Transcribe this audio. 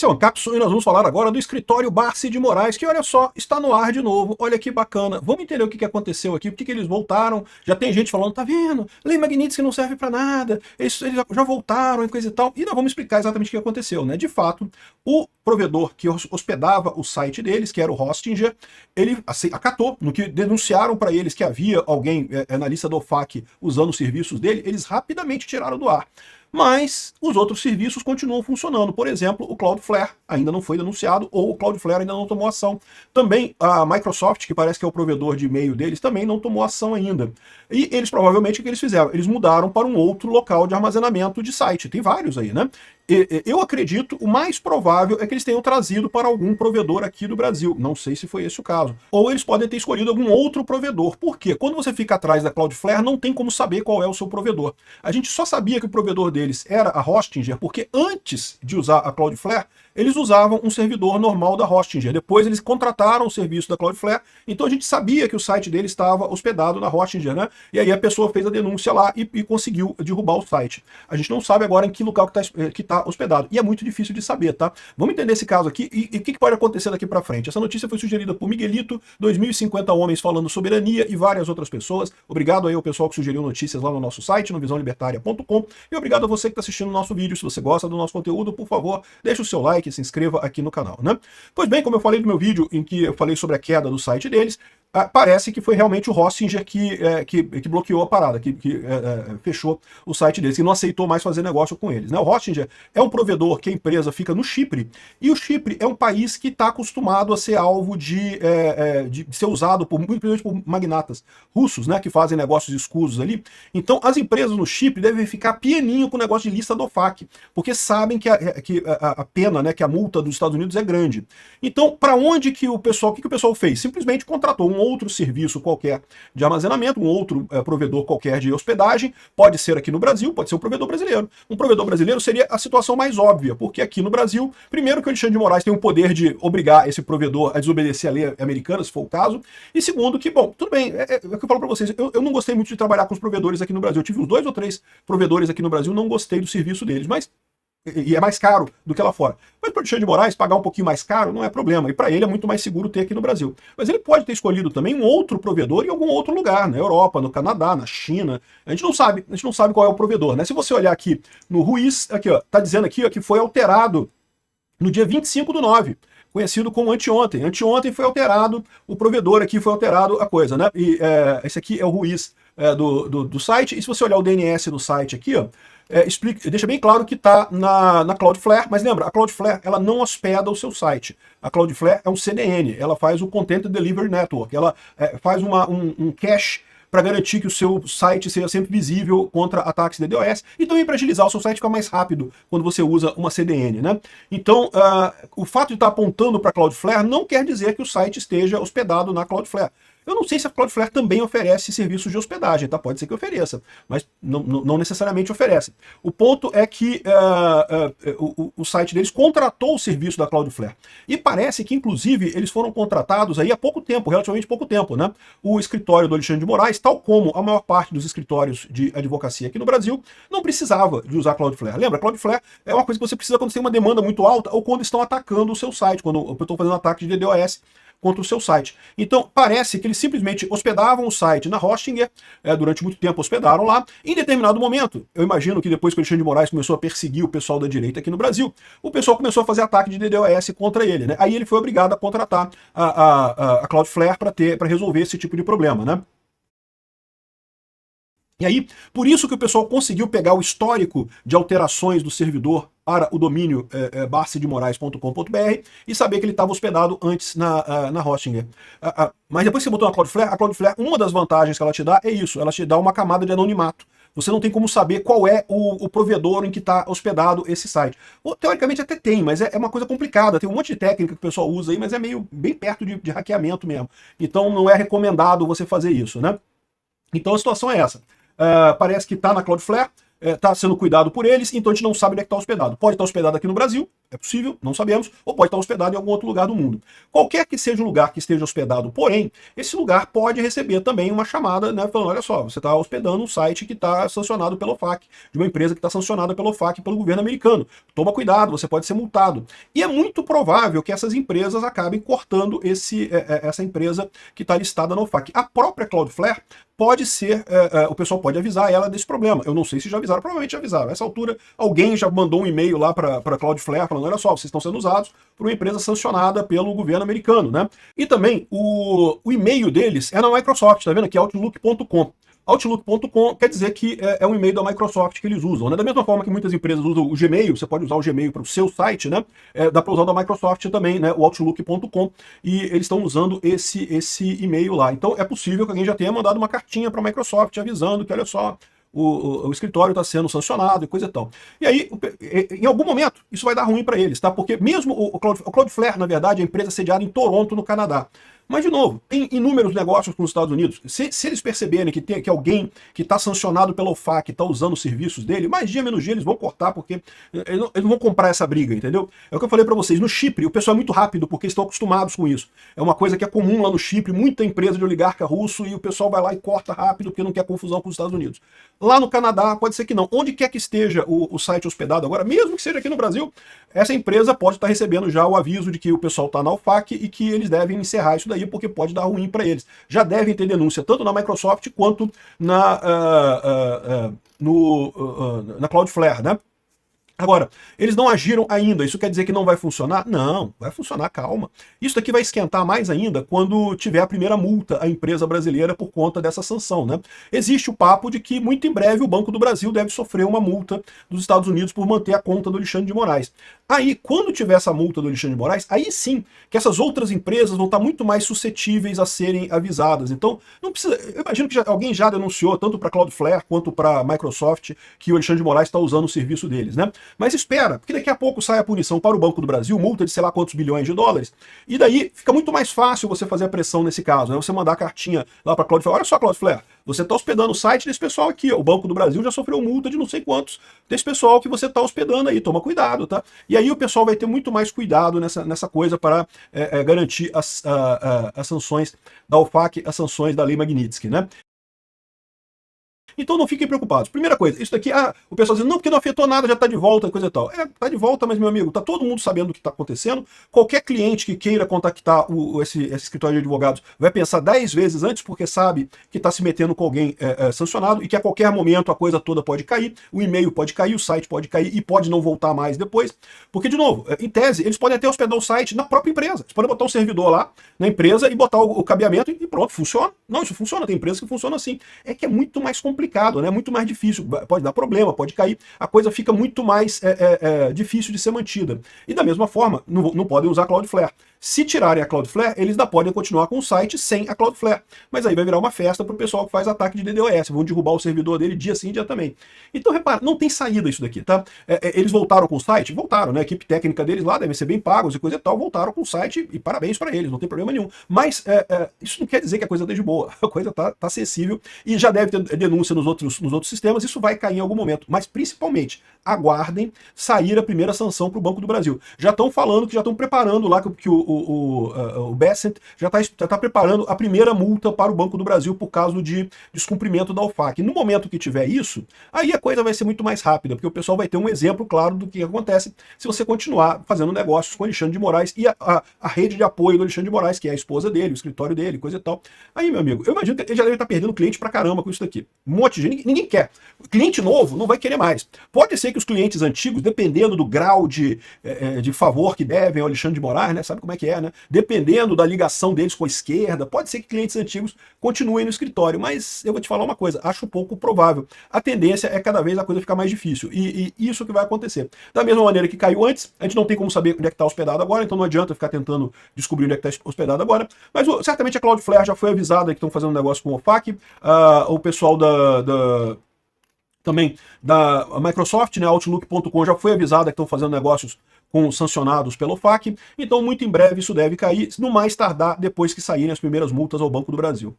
esse é o Ancapsu e nós vamos falar agora do escritório Barsi de Moraes, que olha só, está no ar de novo, olha que bacana. Vamos entender o que aconteceu aqui, por que eles voltaram. Já tem gente falando, tá vendo, Lei Magnitsky não serve para nada, eles já voltaram e coisa e tal. E nós vamos explicar exatamente o que aconteceu, né? De fato, o provedor que hospedava o site deles, que era o Hostinger, ele acatou, no que denunciaram para eles que havia alguém na lista do OFAC usando os serviços dele, eles rapidamente tiraram do ar. Mas os outros serviços continuam funcionando. Por exemplo, o Cloudflare ainda não foi denunciado, ou o Cloudflare ainda não tomou ação. Também a Microsoft, que parece que é o provedor de e-mail deles, também não tomou ação ainda. E eles provavelmente o que eles fizeram? Eles mudaram para um outro local de armazenamento de site. Tem vários aí, né? Eu acredito, o mais provável é que eles tenham trazido para algum provedor aqui do Brasil. Não sei se foi esse o caso. Ou eles podem ter escolhido algum outro provedor. Por quê? Quando você fica atrás da Cloudflare, não tem como saber qual é o seu provedor. A gente só sabia que o provedor deles era a Hostinger, porque antes de usar a Cloudflare, eles usavam um servidor normal da Hostinger. Depois eles contrataram o serviço da Cloudflare, então a gente sabia que o site deles estava hospedado na Hostinger, né? E aí a pessoa fez a denúncia lá e conseguiu derrubar o site. A gente não sabe agora em que local que tá hospedado. E é muito difícil de saber, tá? Vamos entender esse caso aqui e o que pode acontecer daqui para frente. Essa notícia foi sugerida por Miguelito, 2050 homens falando soberania e várias outras pessoas. Obrigado aí ao pessoal que sugeriu notícias lá no nosso site, no visãolibertaria.com. E obrigado a você que está assistindo o nosso vídeo. Se você gosta do nosso conteúdo, por favor, deixe o seu like e se inscreva aqui no canal, né? Pois bem, como eu falei no meu vídeo em que eu falei sobre a queda do site deles, parece que foi realmente o Hostinger que bloqueou a parada, que fechou o site deles, que não aceitou mais fazer negócio com eles, né? O Hostinger é um provedor que a empresa fica no Chipre, e o Chipre é um país que está acostumado a ser alvo de ser usado principalmente por magnatas russos, né, que fazem negócios escusos ali. Então as empresas no Chipre devem ficar pianinho com o negócio de lista do OFAC, porque sabem que a pena, né, que a multa dos Estados Unidos é grande. Então, para onde que o que o pessoal fez? Simplesmente contratou um outro serviço qualquer de armazenamento, um outro provedor qualquer de hospedagem, pode ser aqui no Brasil, pode ser um provedor brasileiro. Um provedor brasileiro seria a situação mais óbvia, porque aqui no Brasil, primeiro que o Alexandre de Moraes tem o poder de obrigar esse provedor a desobedecer a lei americana, se for o caso, e segundo que, bom, tudo bem, é o que eu falo para vocês, eu não gostei muito de trabalhar com os provedores aqui no Brasil, eu tive uns 2 ou 3 provedores aqui no Brasil, não gostei do serviço deles, mas e é mais caro do que lá fora. Mas para o Alexandre de Moraes pagar um pouquinho mais caro não é problema, e para ele é muito mais seguro ter aqui no Brasil. Mas ele pode ter escolhido também um outro provedor em algum outro lugar, na Europa, no Canadá, na China. A gente não sabe qual é o provedor, né? Se você olhar aqui no Ruiz, aqui ó, tá dizendo aqui ó, que foi alterado no dia 25/9. Conhecido como anteontem. Anteontem foi alterado, o provedor aqui foi alterado a coisa, né? E esse aqui é o Ruiz do site, e se você olhar o DNS do site aqui, ó, deixa bem claro que está na Cloudflare, mas lembra, a Cloudflare ela não hospeda o seu site. A Cloudflare é um CDN, ela faz o Content Delivery Network, ela faz um cache para garantir que o seu site seja sempre visível contra ataques de DDoS e também para agilizar o seu site ficar mais rápido quando você usa uma CDN, né? Então, o fato de estar apontando para a Cloudflare não quer dizer que o site esteja hospedado na Cloudflare. Eu não sei se a Cloudflare também oferece serviços de hospedagem, tá? Pode ser que ofereça, mas não necessariamente oferece. O ponto é que o site deles contratou o serviço da Cloudflare. E parece que, inclusive, eles foram contratados aí há pouco tempo, relativamente pouco tempo, né? O escritório do Alexandre de Moraes, tal como a maior parte dos escritórios de advocacia aqui no Brasil, não precisava de usar a Cloudflare. Lembra, a Cloudflare é uma coisa que você precisa quando você tem uma demanda muito alta ou quando estão atacando o seu site, quando estão fazendo ataque de DDoS contra o seu site. Então, parece que eles simplesmente hospedavam o site na Hostinger, durante muito tempo hospedaram lá. Em determinado momento, eu imagino que depois que o Alexandre de Moraes começou a perseguir o pessoal da direita aqui no Brasil, o pessoal começou a fazer ataque de DDoS contra ele, né? Aí ele foi obrigado a contratar a Cloudflare para resolver esse tipo de problema, né? E aí, por isso que o pessoal conseguiu pegar o histórico de alterações do servidor para o domínio barsidemorais.com.br e saber que ele estava hospedado antes na Hostinger. Mas depois que você botou na Cloudflare, uma das vantagens que ela te dá é isso, ela te dá uma camada de anonimato. Você não tem como saber qual é o provedor em que está hospedado esse site. Teoricamente até tem, mas é uma coisa complicada. Tem um monte de técnica que o pessoal usa aí, mas é meio bem perto de hackeamento mesmo. Então não é recomendado você fazer isso, né? Então a situação é essa. Parece que está na Cloudflare. está sendo cuidado por eles, então a gente não sabe onde é que está hospedado. Pode estar hospedado aqui no Brasil, é possível, não sabemos, ou pode estar hospedado em algum outro lugar do mundo. Qualquer que seja o lugar que esteja hospedado, porém, esse lugar pode receber também uma chamada, né, falando, olha só, você está hospedando um site que está sancionado pela OFAC, de uma empresa que está sancionada pela OFAC, pelo governo americano. Toma cuidado, você pode ser multado. E é muito provável que essas empresas acabem cortando essa empresa que está listada na OFAC. A própria Cloudflare pode ser, o pessoal pode avisar ela desse problema. Eu não sei se já avisaram, provavelmente já avisaram. Nessa altura, alguém já mandou um e-mail lá para a Cloudflare falando, olha só, vocês estão sendo usados por uma empresa sancionada pelo governo americano, né? E também, o e-mail deles é na Microsoft, tá vendo aqui, outlook.com. Outlook.com quer dizer que é um e-mail da Microsoft que eles usam, né? Da mesma forma que muitas empresas usam o Gmail, você pode usar o Gmail para o seu site, né? Dá para usar o da Microsoft também, né? O Outlook.com, e eles estão usando esse e-mail lá. Então é possível que alguém já tenha mandado uma cartinha para a Microsoft avisando que, olha só, o escritório está sendo sancionado e coisa e tal. E aí, em algum momento, isso vai dar ruim para eles, tá? Porque mesmo o Cloudflare, na verdade, é a empresa sediada em Toronto, no Canadá. Mas, de novo, tem inúmeros negócios com os Estados Unidos. Se eles perceberem que alguém que está sancionado pela OFAC está usando os serviços dele, mais dia menos dia eles vão cortar, porque eles não vão comprar essa briga, entendeu? É o que eu falei para vocês. No Chipre, o pessoal é muito rápido, porque estão acostumados com isso. É uma coisa que é comum lá no Chipre, muita empresa de oligarca russo, e o pessoal vai lá e corta rápido, porque não quer confusão com os Estados Unidos. Lá no Canadá, pode ser que não. Onde quer que esteja o site hospedado agora, mesmo que seja aqui no Brasil, essa empresa pode estar recebendo já o aviso de que o pessoal está na OFAC e que eles devem encerrar isso daí, porque pode dar ruim para eles. Já devem ter denúncia, tanto na Microsoft quanto na Cloudflare, né? Agora, eles não agiram ainda, isso quer dizer que não vai funcionar? Não, vai funcionar, calma. Isso daqui vai esquentar mais ainda quando tiver a primeira multa à empresa brasileira por conta dessa sanção, né? Existe o papo de que muito em breve o Banco do Brasil deve sofrer uma multa dos Estados Unidos por manter a conta do Alexandre de Moraes. Aí, quando tiver essa multa do Alexandre de Moraes, aí sim que essas outras empresas vão estar muito mais suscetíveis a serem avisadas. Então, não precisa. Eu imagino que alguém já denunciou, tanto para a Cloudflare quanto para a Microsoft, que o Alexandre de Moraes está usando o serviço deles, né? Mas espera, porque daqui a pouco sai a punição para o Banco do Brasil, multa de sei lá quantos bilhões de dólares, e daí fica muito mais fácil você fazer a pressão nesse caso, né? Você mandar a cartinha lá para a Cloudflare, olha só, Cloudflare, você está hospedando o site desse pessoal aqui, ó, o Banco do Brasil já sofreu multa de não sei quantos desse pessoal que você está hospedando aí, toma cuidado, tá? E aí o pessoal vai ter muito mais cuidado nessa coisa para garantir as sanções da OFAC, as sanções da Lei Magnitsky, né? Então não fiquem preocupados. Primeira coisa, isso daqui, o pessoal diz, não, porque não afetou nada, já está de volta, coisa e tal. Tá de volta, mas, meu amigo, tá todo mundo sabendo o que está acontecendo. Qualquer cliente que queira contactar esse escritório de advogados vai pensar 10 vezes antes, porque sabe que está se metendo com alguém sancionado e que a qualquer momento a coisa toda pode cair, o e-mail pode cair, o site pode cair e pode não voltar mais depois. Porque, de novo, em tese, eles podem até hospedar o site na própria empresa. Eles podem botar um servidor lá na empresa e botar o cabeamento e pronto, funciona. Não, isso funciona, tem empresas que funcionam assim. É que é muito mais complicado, né? Muito mais difícil, pode dar problema, pode cair, a coisa fica muito mais difícil de ser mantida. E da mesma forma, não podem usar a Cloudflare. Se tirarem a Cloudflare, eles ainda podem continuar com o site sem a Cloudflare. Mas aí vai virar uma festa para o pessoal que faz ataque de DDoS, vão derrubar o servidor dele dia sim, dia também. Então, repara, não tem saída isso daqui, tá? Eles voltaram com o site? Voltaram, né? A equipe técnica deles lá devem ser bem pagos e coisa e tal, voltaram com o site e parabéns para eles, não tem problema nenhum. Mas isso não quer dizer que a coisa esteja boa, a coisa tá acessível e já deve ter denúncia nos outros sistemas, isso vai cair em algum momento. Mas principalmente, aguardem sair a primeira sanção para o Banco do Brasil. Já estão falando que já estão preparando lá que o Bessent já está preparando a primeira multa para o Banco do Brasil por causa de descumprimento da OFAC. No momento que tiver isso, aí a coisa vai ser muito mais rápida, porque o pessoal vai ter um exemplo claro do que acontece se você continuar fazendo negócios com o Alexandre de Moraes e a rede de apoio do Alexandre de Moraes, que é a esposa dele, o escritório dele, coisa e tal. Aí, meu amigo, eu imagino que ele já deve estar perdendo cliente pra caramba com isso daqui. Um monte de gente, ninguém quer. Cliente novo não vai querer mais. Pode ser que os clientes antigos, dependendo do grau de favor que devem ao Alexandre de Moraes, né? Sabe como é que é, né? Dependendo da ligação deles com a esquerda, pode ser que clientes antigos continuem no escritório, mas eu vou te falar uma coisa, acho pouco provável. A tendência é cada vez a coisa ficar mais difícil, e isso que vai acontecer. Da mesma maneira que caiu antes, a gente não tem como saber onde é que está hospedado agora, então não adianta ficar tentando descobrir onde é que está hospedado agora, mas certamente a Cloudflare já foi avisada que estão fazendo um negócio com o OFAC, o pessoal também da Microsoft, né, Outlook.com já foi avisada que estão fazendo negócios com sancionados pelo OFAC, então muito em breve isso deve cair, no mais tardar depois que saírem as primeiras multas ao Banco do Brasil.